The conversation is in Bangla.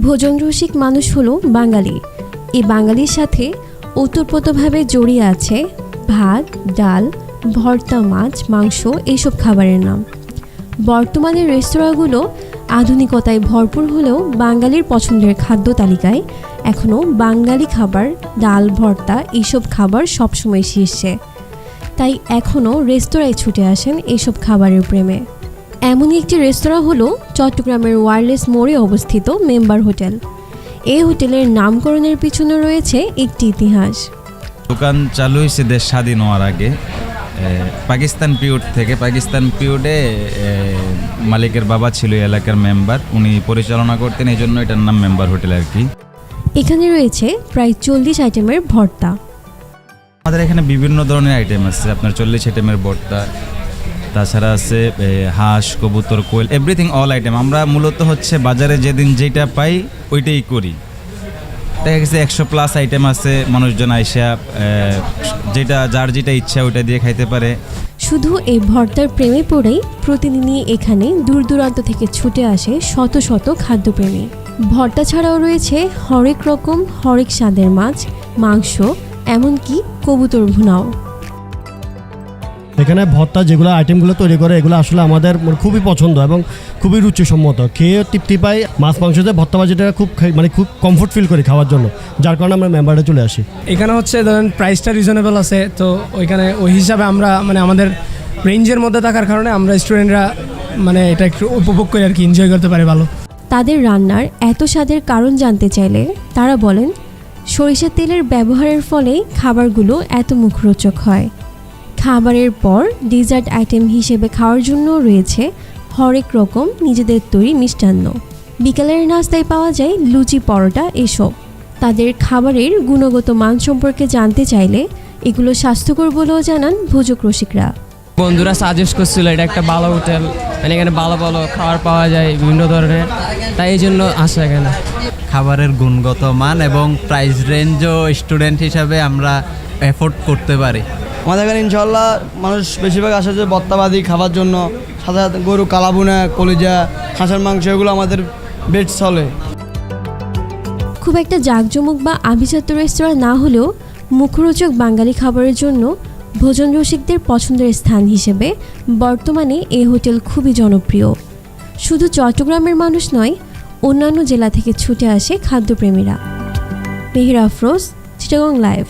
ভোজন রসিক মানুষ হলো বাঙালি। এই বাঙালির সাথে ওতপ্রোতভাবে জড়িয়ে আছে ভাত, ডাল, ভর্তা, মাছ, মাংস এইসব খাবারের নাম। বর্তমানে রেস্তোরাঁগুলো আধুনিকতায় ভরপুর হলেও বাঙালির পছন্দের খাদ্য তালিকায় এখনও বাঙালি খাবার, ডাল, ভর্তা এইসব খাবার সবসময় শীর্ষে। তাই এখনও রেস্তোরাঁয় ছুটে আসেন এইসব খাবারের প্রেমে। এমনই একটি রেস্তোরাঁ হলো চট্টগ্রামের ওয়্যারলেস মোড়ে অবস্থিত মেম্বার হোটেল। এই হোটেলের নামকরণের পিছনে রয়েছে একটি ইতিহাস। দোকান চালু হয়েছে দেশ স্বাধীন হওয়ার আগে পাকিস্তান পিরিয়ড থেকে। পাকিস্তান পিরিয়ডে মালিকের বাবা ছিল এলাকার মেম্বার, উনি পরিচালনা করতেন, এই জন্য এটার নাম মেম্বার হোটেল আর কি। এখানে রয়েছে প্রায় 40 আইটেমের ভর্তা। আমাদের এখানে বিভিন্ন ধরনের আইটেম আছে, আপনার 40 আইটেমের ভর্তা, তাছাড়া আছে হাঁস, কবুতর, কোয়েল, এভরিথিং অল আইটেম। আমরা মূলত হচ্ছে বাজারে যেদিন যেটা পাই ওইটাই করি। দেখা গেছে 100+ আইটেম আছে, মানুষজন আইসা যেটা যার যেটা ইচ্ছা ওইটা দিয়ে খাইতে পারে। শুধু এই ভর্তার প্রেমে পড়েই প্রতিদিনই এখানে দূর দূরান্ত থেকে ছুটে আসে শত শত খাদ্যপ্রেমী। ভর্তা ছাড়াও রয়েছে হরেক রকম হরেক স্বাদের মাছ, মাংস, এমনকি কবুতর ভুনাও। এখানে ভর্তা যেগুলো আইটেমগুলো তৈরি করে এগুলো আসলে আমাদের খুবই পছন্দ এবং খুবই রুচিসম্মত। খেয়ে তৃপ্তি পাই। মাছ মাংসতে ভর্তা ভাজিটা খুব কমফোর্ট ফিল করি খাওয়ার জন্য, যার কারণে আমরা মেম্বারে চলে আসি। এখানে হচ্ছে ধরেন প্রাইসটা রিজনেবল আছে, তো ওইখানে ওই হিসাবে আমরা আমাদের রেঞ্জের মধ্যে থাকার কারণে আমরা স্টুডেন্টরা এটা একটু উপভোগ করে আর কি এনজয় করতে পারি ভালো। তাদের রান্নার এত স্বাদের কারণ জানতে চাইলে তারা বলেন, সরিষার তেলের ব্যবহারের ফলেই খাবারগুলো এত মুখরোচক হয়। খাবারের পর ডেজার্ট আইটেম হিসেবে খাওয়ার জন্য রয়েছে হরেক রকম নিজেদের তৈরি মিষ্টান্ন। বিকালের নাস্তায় পাওয়া যায় লুচি, পরোটা এসব। তাদের খাবারের গুণগত মান সম্পর্কে জানতে চাইলে এগুলো স্বাস্থ্যকর বলেও জানান ভোজক রসিকরা। বন্ধুরা সাজেস্ট করছিল এটা একটা ভালো হোটেল, এখানে ভালো ভালো খাবার পাওয়া যায় বিভিন্ন ধরনের, তাই এই জন্য আসা এখানে। খাবারের গুণগত মান এবং প্রাইস রেঞ্জও স্টুডেন্ট হিসাবে আমরা এফোর্ড করতে পারি। আমাদের এখানে ইনশাল্লাহ মানুষ বেশিরভাগ আসে যে ভর্তাবাদি খাবার জন্য, সাথে গরু কালাবুনা, কলিজা, হাঁসের মাংস, এগুলো আমাদের বেড চলে। খুব একটা জাঁকজমক বা আভিজাত্য রেস্তোরাঁ না হলেও মুখরোচক বাঙালি খাবারের জন্য ভোজন রসিকদের পছন্দের স্থান হিসেবে বর্তমানে এই হোটেল খুবই জনপ্রিয়। শুধু চট্টগ্রামের মানুষ নয়, অন্যান্য জেলা থেকে ছুটে আসে খাদ্যপ্রেমীরা। মেহের আফরোজ, চিটাগং লাইভ।